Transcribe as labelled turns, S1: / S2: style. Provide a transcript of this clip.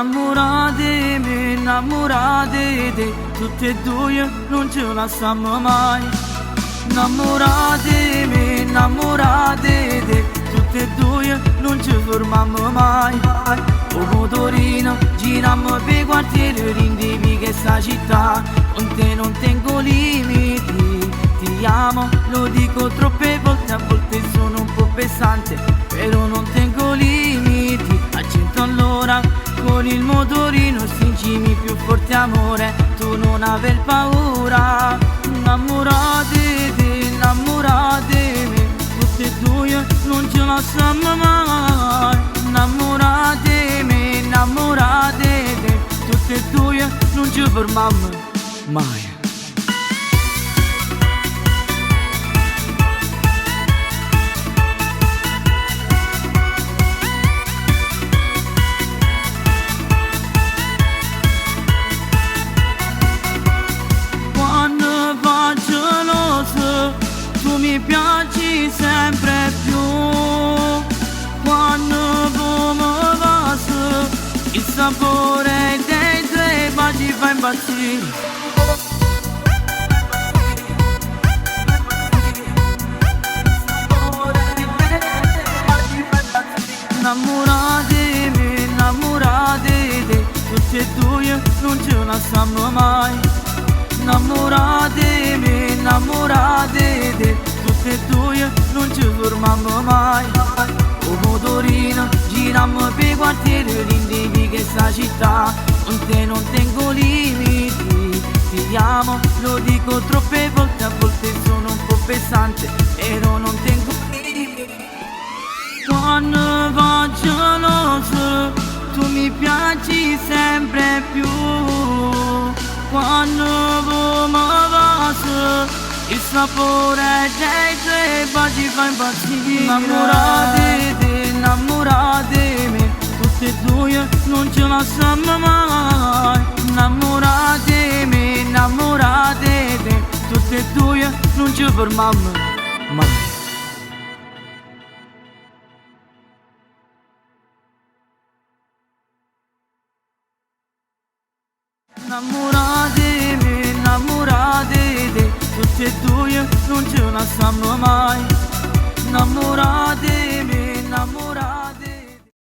S1: Innamorate me, innamorate te, tutte e due non ce la lasciamo mai. Innamorate me, innamorate te, tutte e due non ci fermiamo mai. O motorino giriamo per quartiere, rindivi che sta città, con te non tengo limiti. Ti amo, lo dico troppe volte, a volte sono un po' pesante, però non tengo limiti. A 100 all'ora con il motorino stringimi più forte amore, tu non aver paura. Innamorate te, innamorate me, tutte e due non ce la lasciamo mai. Innamorate me, innamorate te, tutte e due non ci fermiamo mai. Tu mi piaci sempre più, quando tu mi passi, il sapore dei tuoi baci fa impazzire. Innamorate me, innamorate te, tutti e due non ce la lasciamo mai. Innamorate me, innamorate te, tutte e due non ci fermiamo mai. O motorino giriamo per quartiere, rindivi che sta città, con te non tengo limiti. Ti amo, lo dico troppe volte, a volte sono un po' pesante, però non tengo limiti. Quando faccio l'osso, tu mi piaci sempre più, quando tu mi passi, il sapore dei tuoi baci fa impazzire. Innamorate te, innamorate me, tutte e due non ce la lasciamo mai. Innamorate me, innamorate te, tutte e due non ci fermiamo mai. Innamorate me, innamorate te, tutte e due non ce la lasciamo mai. Innamorate